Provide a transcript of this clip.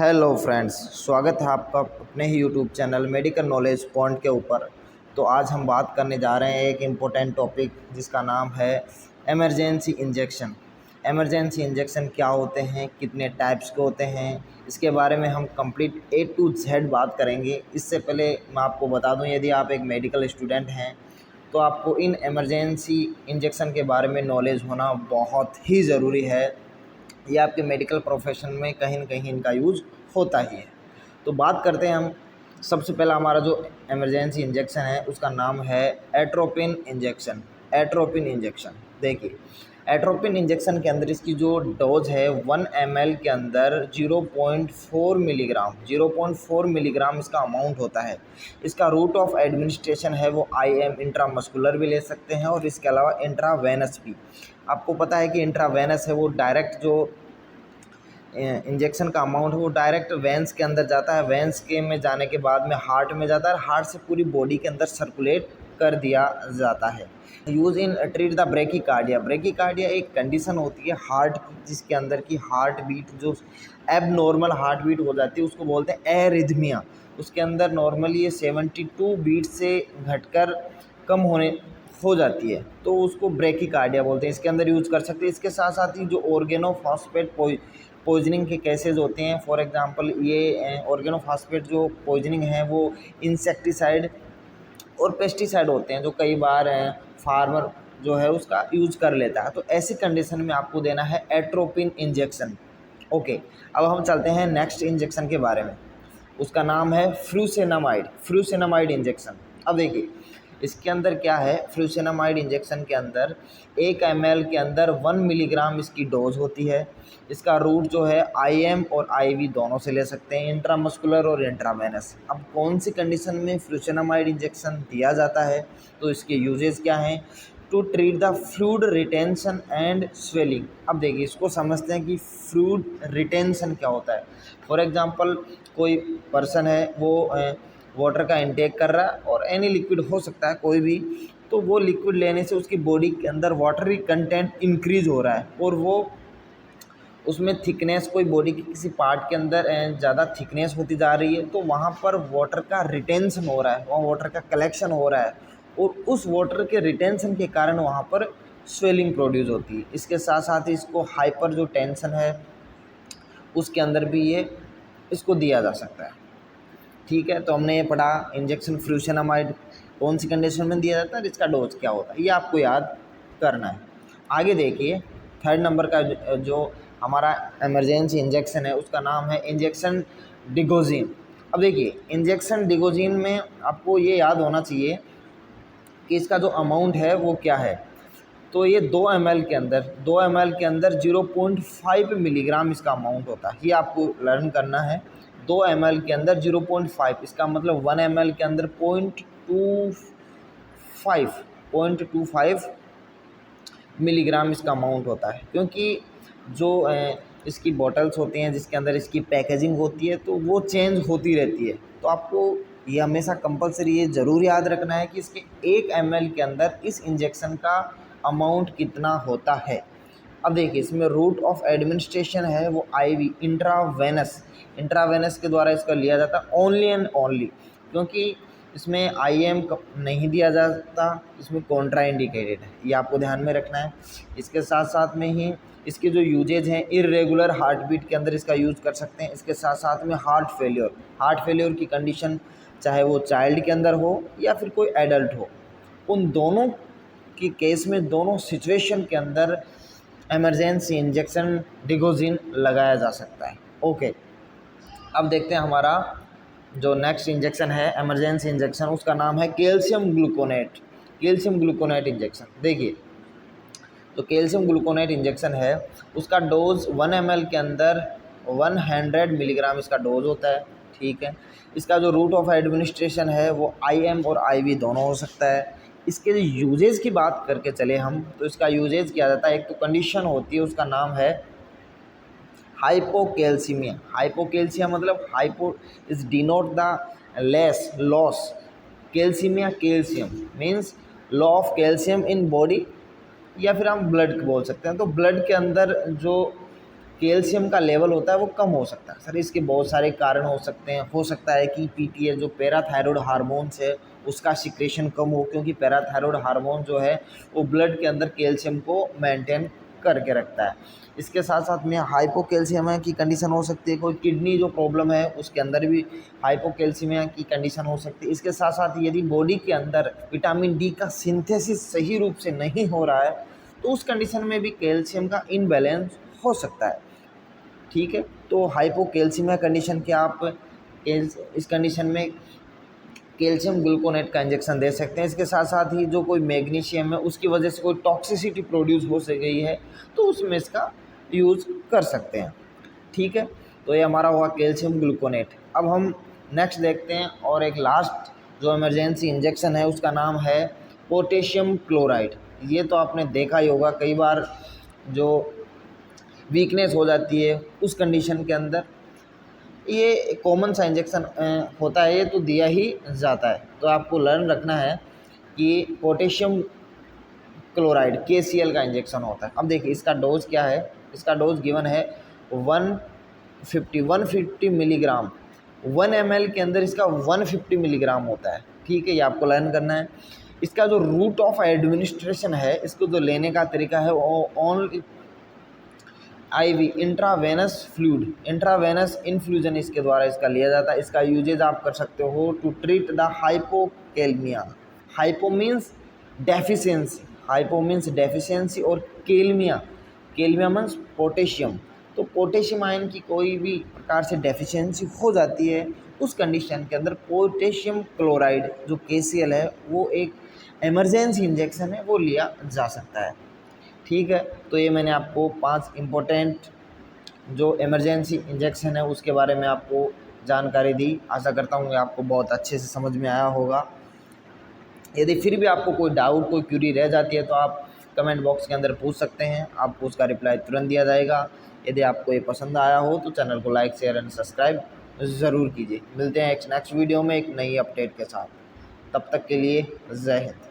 Hello friends, स्वागत है आपका अपने ही YouTube channel medical knowledge point के ऊपर। तो आज हम बात करने जा रहे हैं एक इम्पोर्टेंट टॉपिक जिसका नाम है इमरजेंसी इंजेक्शन। इमरजेंसी इंजेक्शन क्या होते हैं, कितने टाइप्स के होते हैं, इसके बारे में हम कंप्लीट A to Z बात करेंगे। इससे पहले मैं आपको बता दूं, यदि आप एक मेडिकल स्टूडेंट हैं तो आपको इन इमरजेंसी इंजेक्शन के बारे में नॉलेज होना बहुत ही ज़रूरी है। ये आपके मेडिकल प्रोफेशन में कहीं न कहीं इनका यूज़ होता ही है। तो बात करते हैं हम। सबसे पहला हमारा जो इमरजेंसी इंजेक्शन है उसका नाम है एट्रोपिन इंजेक्शन। एट्रोपिन इंजेक्शन देखिए, एट्रोपिन इंजेक्शन के अंदर इसकी जो डोज है 1 ml के अंदर 0.4 मिलीग्राम इसका अमाउंट होता है। इसका रूट ऑफ एडमिनिस्ट्रेशन है वो IM इंट्रामस्कुलर भी ले सकते हैं और इसके अलावा इंट्रावेनस भी। आपको पता है कि इंट्रावेनस है वो डायरेक्ट जो इंजेक्शन का अमाउंट है वो डायरेक्ट वेंस के अंदर जाता है। वेंस के में जाने के बाद में हार्ट में जाता है, हार्ट से पूरी बॉडी के अंदर सर्कुलेट कर दिया जाता है। Use in treat the bradycardia. Bradycardia एक कंडीशन होती है हार्ट की, जिसके अंदर की हार्ट बीट जो एबनॉर्मल हार्ट बीट हो जाती है उसको बोलते हैं एरिथमिया। उसके अंदर नॉर्मली ये 72 बीट से घटकर कम होने हो जाती है तो उसको ब्रेकिकार्डिया बोलते हैं। इसके अंदर यूज़ कर सकते हैं। इसके साथ साथ ही जो ऑर्गेनोफॉस्फेट पॉइजनिंग के केसेस होते हैं, फॉर एग्जांपल ये ऑर्गेनोफॉस्फेट जो पॉइजनिंग है वो इंसेक्टिसाइड और पेस्टिसाइड होते हैं जो कई बार फार्मर जो है उसका यूज कर लेता है। तो ऐसी कंडीशन में आपको देना है एट्रोपिन इंजेक्शन। ओके, अब हम चलते हैं नेक्स्ट इंजेक्शन के बारे में। उसका नाम है फ्रूसेनामाइड। फ्रूसेनामाइड इंजेक्शन। अब देखिए इसके अंदर क्या है, फ्रूसेनामाइड इंजेक्शन के अंदर 1 ml के अंदर 1 मिलीग्राम इसकी डोज होती है। इसका रूट जो है IM और IV दोनों से ले सकते हैं, इंट्रामस्कुलर और इंट्रावेनस। अब कौन सी कंडीशन में फ्रूसेनामाइड इंजेक्शन दिया जाता है तो इसके यूजेस क्या हैं? To treat the fluid retention and swelling. अब देखिए इसको समझते हैं कि फ्लूइड रिटेंशन क्या होता है। फॉर एग्जांपल कोई पर्सन है वो वाटर का इंटेक कर रहा है और एनी लिक्विड हो सकता है कोई भी, तो वो लिक्विड लेने से उसकी बॉडी के अंदर वाटरी कंटेंट इंक्रीज हो रहा है और वो उसमें थिकनेस कोई बॉडी के किसी पार्ट के अंदर ज़्यादा थिकनेस होती जा रही है तो वहाँ पर वाटर का रिटेंशन हो रहा है, वहाँ वाटर का कलेक्शन हो रहा है और उस वाटर के रिटेंशन के कारण वहाँ पर स्वेलिंग प्रोड्यूस होती है। इसके साथ साथ ही इसको हाइपर जो टेंशन है उसके अंदर भी ये इसको दिया जा सकता है। ठीक है, तो हमने ये पढ़ा इंजेक्शन फ्रूसेनामाइड कौन सी कंडीशन में दिया जाता है, इसका डोज क्या होता है, ये आपको याद करना है। आगे देखिए थर्ड नंबर का जो हमारा इमरजेंसी इंजेक्शन है उसका नाम है इंजेक्शन डिगोजिन। अब देखिए इंजेक्शन डिगोजिन में आपको ये याद होना चाहिए कि इसका जो अमाउंट है वो क्या है। तो ये 2 ml के अंदर 0.5 मिलीग्राम इसका अमाउंट होता है, ये आपको लर्न करना है। 2 ml के अंदर 0.5, इसका मतलब 1 ml के अंदर 0.25 मिलीग्राम इसका अमाउंट होता है। क्योंकि जो इसकी बॉटल्स होती हैं जिसके अंदर इसकी पैकेजिंग होती है तो वो चेंज होती रहती है, तो आपको ये हमेशा कंपलसरी ये ज़रूर याद रखना है कि इसके 1 ml के अंदर इस इंजेक्शन का अमाउंट कितना होता है। अब देखिए इसमें रूट ऑफ एडमिनिस्ट्रेशन है वो IV इंट्रावेनस। इंट्रावेनस के द्वारा इसका लिया जाता है ओनली एंड ओनली, क्योंकि इसमें IM नहीं दिया जाता, इसमें कॉन्ट्रा इंडिकेटेड है, ये आपको ध्यान में रखना है। इसके साथ साथ में ही इसके जो यूजेज हैं इर्रेगुलर हार्ट बीट के अंदर इसका यूज़ कर सकते हैं। इसके साथ साथ में हार्ट फेलियर की कंडीशन चाहे वो चाइल्ड के अंदर हो या फिर कोई एडल्ट हो, उन दोनों की केस में दोनों सिचुएशन के अंदर इमरजेंसी इंजेक्शन डिगोजिन लगाया जा सकता है। ओके, अब देखते हैं हमारा जो नेक्स्ट इंजेक्शन है इमरजेंसी इंजेक्शन, उसका नाम है calcium gluconate. Calcium gluconate injection देखिए, तो कैल्शियम ग्लूकोनेट इंजेक्शन है उसका डोज 1 ml के अंदर 100 मिलीग्राम इसका डोज होता है। ठीक है, इसका जो रूट ऑफ एडमिनिस्ट्रेशन है वो IM और IV दोनों हो सकता है। इसके यूजेज की बात करके चले हम तो इसका यूजेज किया जाता है, एक तो कंडीशन होती है उसका नाम है हाइपोकैल्सीमिया। हाइपोकैल्सिया मतलब hypo is denote the less loss, calcaemia calcium means law of calcium in body, या फिर हम ब्लड बोल सकते हैं। तो ब्लड के अंदर जो कैल्शियम का लेवल होता है वो कम हो सकता है। सर इसके बहुत सारे कारण हो सकते हैं। हो सकता है कि पीटीएस जो पैराथायरॉयड हार्मोन्स है उसका सिक्रेशन कम हो, क्योंकि पैराथायरॉयड हार्मोन जो है वो ब्लड के अंदर कैल्शियम को मेंटेन करके रखता है। इसके साथ साथ में हाइपोकैल्सीमिया की कंडीशन हो सकती है। कोई किडनी जो प्रॉब्लम है उसके अंदर भी हाइपोकैल्सीमिया की कंडीशन हो सकती है। इसके साथ साथ यदि बॉडी के अंदर विटामिन डी का सिंथेसिस सही रूप से नहीं हो रहा है तो उस कंडीशन में भी कैल्शियम का इनबैलेंस हो सकता है। ठीक है, तो हाइपोकैल्सीमिया कंडीशन के आप इस कंडीशन में कैल्शियम ग्लूकोनेट का इंजेक्शन दे सकते हैं। इसके साथ साथ ही जो कोई मैग्नीशियम है उसकी वजह से कोई टॉक्सिसिटी प्रोड्यूस हो गई है तो उसमें इसका यूज़ कर सकते हैं। ठीक है, तो ये हमारा हुआ कैल्शियम ग्लूकोनेट। अब हम नेक्स्ट देखते हैं और एक लास्ट जो इमरजेंसी इंजेक्शन है उसका नाम है पोटेशियम क्लोराइड। ये तो आपने देखा ही होगा, कई बार जो वीकनेस हो जाती है उस कंडीशन के अंदर ये कॉमन सा इंजेक्शन होता है, ये तो दिया ही जाता है। तो आपको लर्न रखना है कि पोटेशियम क्लोराइड KCl का इंजेक्शन होता है। अब देखिए इसका डोज क्या है, इसका डोज गिवन है 150 मिलीग्राम। 1 ml के अंदर इसका 150 मिलीग्राम होता है। ठीक है, ये आपको लर्न करना है। इसका जो रूट ऑफ एडमिनिस्ट्रेशन है, इसको जो लेने का तरीका है वो only IV intravenous fluid, intravenous infusion इसके द्वारा इसका लिया जाता है। इसका यूजेज आप कर सकते हो to treat the hypokalemia. Hypo means deficiency, hypo means deficiency और केल्मिया, केल्मिया मीन्स पोटेशियम। तो पोटेशियम आयन की कोई भी प्रकार से डेफिशिएंसी हो जाती है उस कंडीशन के अंदर पोटेशियम क्लोराइड जो KCl है वो एक इमरजेंसी इंजेक्शन है, वो लिया जा सकता है। ठीक है, तो ये मैंने आपको 5 इम्पोर्टेंट जो इमरजेंसी इंजेक्शन है उसके बारे में आपको जानकारी दी। आशा करता हूँ कि आपको बहुत अच्छे से समझ में आया होगा। यदि फिर भी आपको कोई डाउट, कोई क्यूरी रह जाती है तो आप कमेंट बॉक्स के अंदर पूछ सकते हैं, आपको उसका रिप्लाई तुरंत दिया जाएगा। यदि आपको ये पसंद आया हो तो चैनल को लाइक, शेयर एंड सब्सक्राइब ज़रूर कीजिए। मिलते हैं एक नेक्स्ट वीडियो में एक नई अपडेट के साथ। तब तक के लिए जय हिंद।